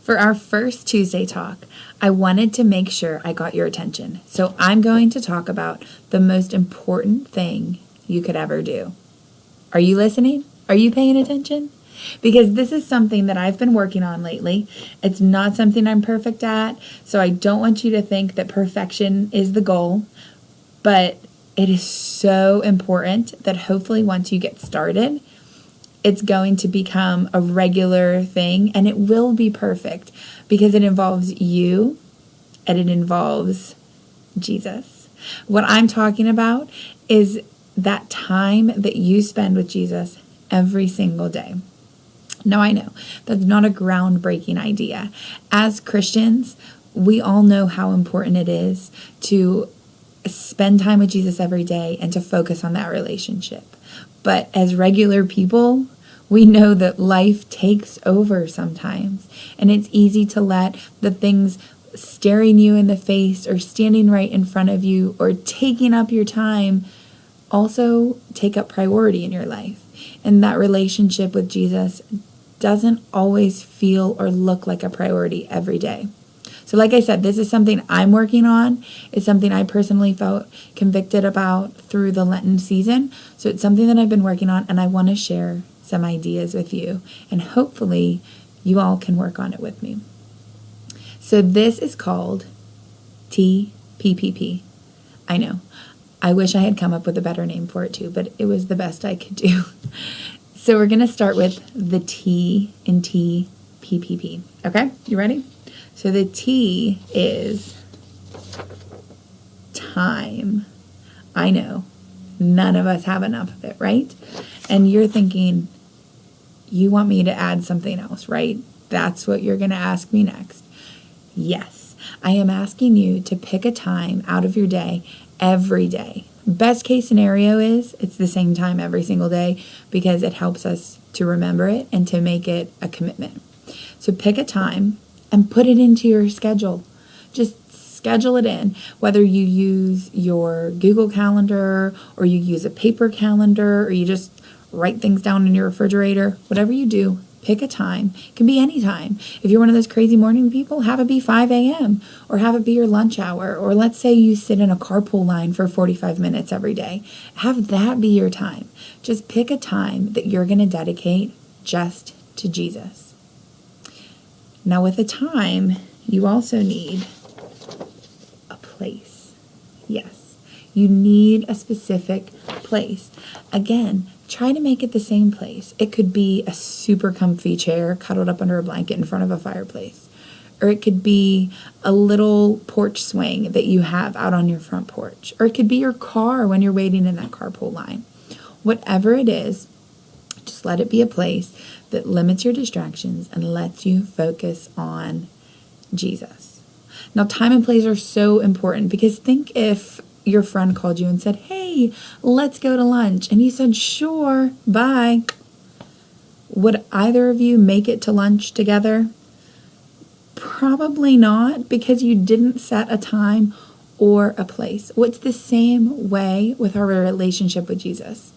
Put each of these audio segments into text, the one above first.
For our first Tuesday talk, I wanted to make sure I got your attention. So I'm going to talk about the most important thing you could ever do. Are you listening? Are you paying attention? Because this is something that I've been working on lately. It's not something I'm perfect at, so I don't want you to think that perfection is the goal, but it is so important that hopefully once you get started, it's going to become a regular thing, and it will be perfect because it involves you and it involves Jesus. What I'm talking about is that time that you spend with Jesus every single day. Now, I know that's not a groundbreaking idea. As Christians, we all know how important it is to spend time with Jesus every day and to focus on that relationship. But as regular people, we know that life takes over sometimes, and it's easy to let the things staring you in the face or standing right in front of you or taking up your time also take up priority in your life. And that relationship with Jesus doesn't always feel or look like a priority every day. So like I said, this is something I'm working on. It's something I personally felt convicted about through the Lenten season. So it's something that I've been working on, and I want to share some ideas with you. And hopefully you all can work on it with me. So this is called TPPP. I know. I wish I had come up with a better name for it too, but it was the best I could do. So we're going to start with the T in TPPP. Okay, you ready? So the T is time. I know, none of us have enough of it, right? And you're thinking, you want me to add something else, right? That's what you're going to ask me next. Yes, I am asking you to pick a time out of your day every day. Best case scenario is it's the same time every single day because it helps us to remember it and to make it a commitment. So pick a time and put it into your schedule. Just schedule it in, whether you use your Google Calendar or you use a paper calendar or you just write things down in your refrigerator. Whatever you do, pick a time. It can be any time. If you're one of those crazy morning people, have it be 5 a.m. or have it be your lunch hour. Or let's say you sit in a carpool line for 45 minutes every day. Have that be your time. Just pick a time that you're going to dedicate just to Jesus. Now with a time, you also need a place. Yes, you need a specific place. Again, try to make it the same place. It could be a super comfy chair cuddled up under a blanket in front of a fireplace. Or it could be a little porch swing that you have out on your front porch. Or it could be your car when you're waiting in that carpool line. Whatever it is, just let it be a place that limits your distractions and lets you focus on Jesus. Now, time and place are so important because think if your friend called you and said, hey, let's go to lunch. And you said, sure, bye. Would either of you make it to lunch together? Probably not, because you didn't set a time or a place. Well, it's the same way with our relationship with Jesus.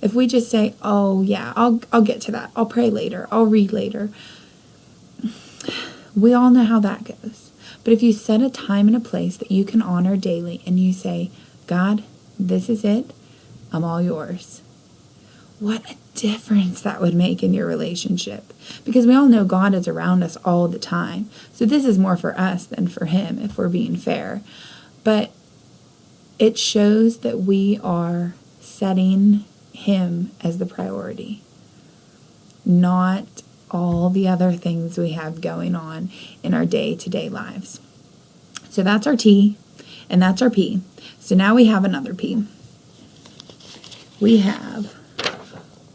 If we just say, oh yeah, I'll get to that. I'll pray later. I'll read later. We all know how that goes. But if you set a time and a place that you can honor daily and you say, God, this is it. I'm all yours. What a difference that would make in your relationship. Because we all know God is around us all the time. So this is more for us than for him, if we're being fair. But it shows that we are setting him as the priority, not all the other things we have going on in our day-to-day lives. So that's our T, and that's our P. So now we have another P. We have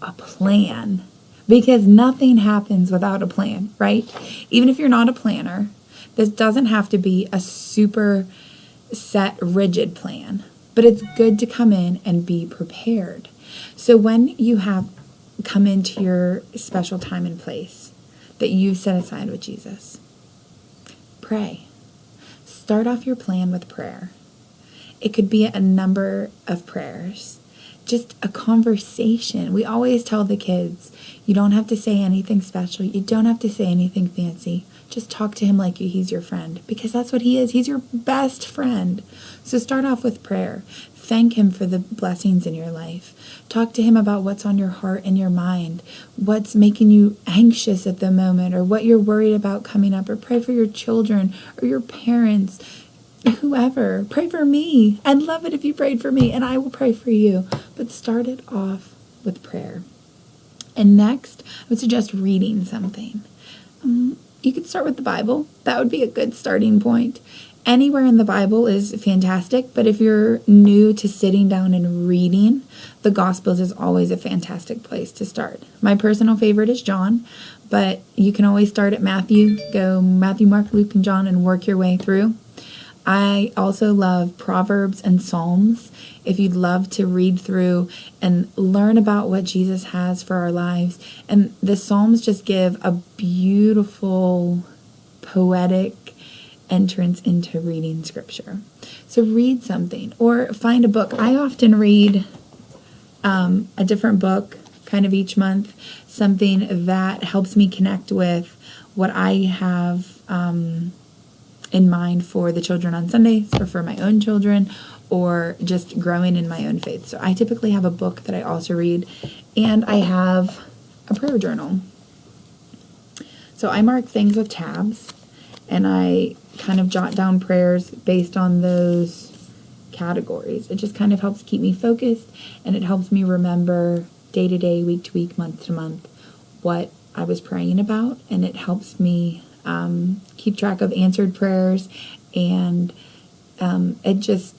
a plan, because nothing happens without a plan, right? Even if you're not a planner, this doesn't have to be a super set, rigid plan, but it's good to come in and be prepared. So when you have come into your special time and place that you've set aside with Jesus, pray. Start off your plan with prayer. It could be a number of prayers, just a conversation. We always tell the kids, you don't have to say anything special. You don't have to say anything fancy. Just talk to him like he's your friend, because that's what he is. He's your best friend. So start off with prayer. Thank him for the blessings in your life. Talk to him about what's on your heart and your mind, what's making you anxious at the moment, or what you're worried about coming up, or pray for your children or your parents, whoever. Pray for me. I'd love it if you prayed for me, and I will pray for you. But start it off with prayer. And next, I would suggest reading something. You could start with the Bible. That would be a good starting point. Anywhere in the Bible is fantastic, but if you're new to sitting down and reading, the Gospels is always a fantastic place to start. My personal favorite is John, but you can always start at Matthew. Go Matthew, Mark, Luke, and John and work your way through. I also love Proverbs and Psalms. If you'd love to read through and learn about what Jesus has for our lives. And the Psalms just give a beautiful, poetic entrance into reading scripture. So read something or find a book. I often read a different book kind of each month, something that helps me connect with what I have in mind for the children on Sundays, or for my own children, or just growing in my own faith. So I typically have a book that I also read, and I have a prayer journal. So I mark things with tabs, and I kind of jot down prayers based on those categories. It just kind of helps keep me focused, and it helps me remember day to day, week to week, month to month what I was praying about, and it helps me keep track of answered prayers, and it just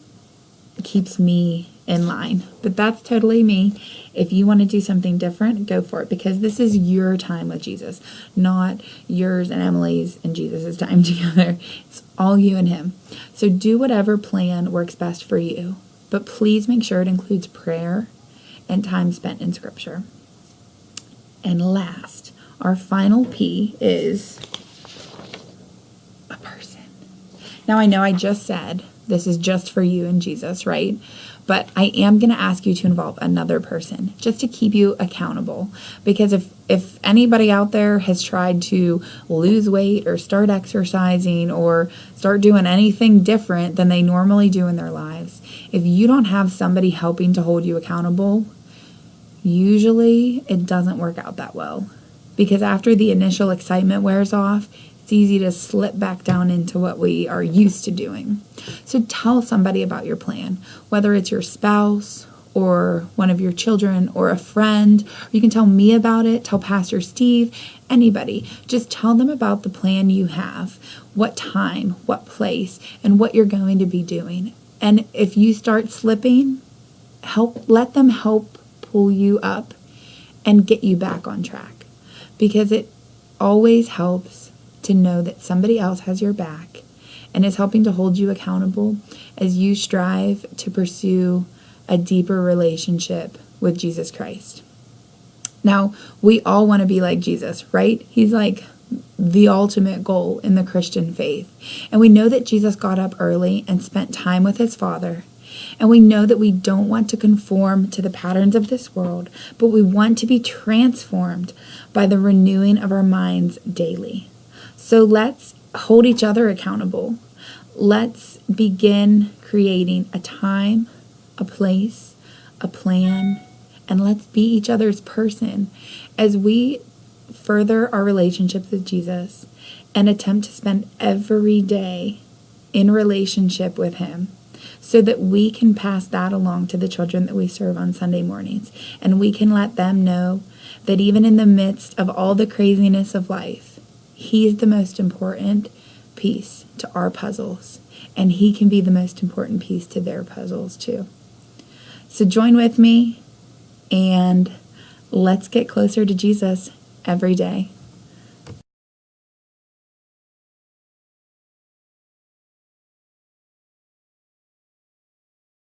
keeps me in line. But that's totally me. If you want to do something different, go for it, because this is your time with Jesus, not yours and Emily's and Jesus's time together. It's all you and him. So do whatever plan works best for you, but please make sure it includes prayer and time spent in scripture. And last, our final P is a person. Now I know I just said this is just for you and Jesus, right? But I am going to ask you to involve another person just to keep you accountable. Because if anybody out there has tried to lose weight or start exercising or start doing anything different than they normally do in their lives, if you don't have somebody helping to hold you accountable, usually it doesn't work out that well. Because after the initial excitement wears off, it's easy to slip back down into what we are used to doing. So tell somebody about your plan, whether it's your spouse or one of your children or a friend. Or you can tell me about it, tell Pastor Steve, anybody. Just tell them about the plan you have, what time, what place, and what you're going to be doing. And if you start slipping, let them help pull you up and get you back on track. Because it always helps to know that somebody else has your back and is helping to hold you accountable as you strive to pursue a deeper relationship with Jesus Christ. Now, we all want to be like Jesus, right? He's like the ultimate goal in the Christian faith. And we know that Jesus got up early and spent time with his Father. And we know that we don't want to conform to the patterns of this world, but we want to be transformed by the renewing of our minds daily. So let's hold each other accountable. Let's begin creating a time, a place, a plan, and let's be each other's person as we further our relationship with Jesus and attempt to spend every day in relationship with him, so that we can pass that along to the children that we serve on Sunday mornings. And we can let them know that even in the midst of all the craziness of life, he's the most important piece to our puzzles. And he can be the most important piece to their puzzles too. So join with me and let's get closer to Jesus every day.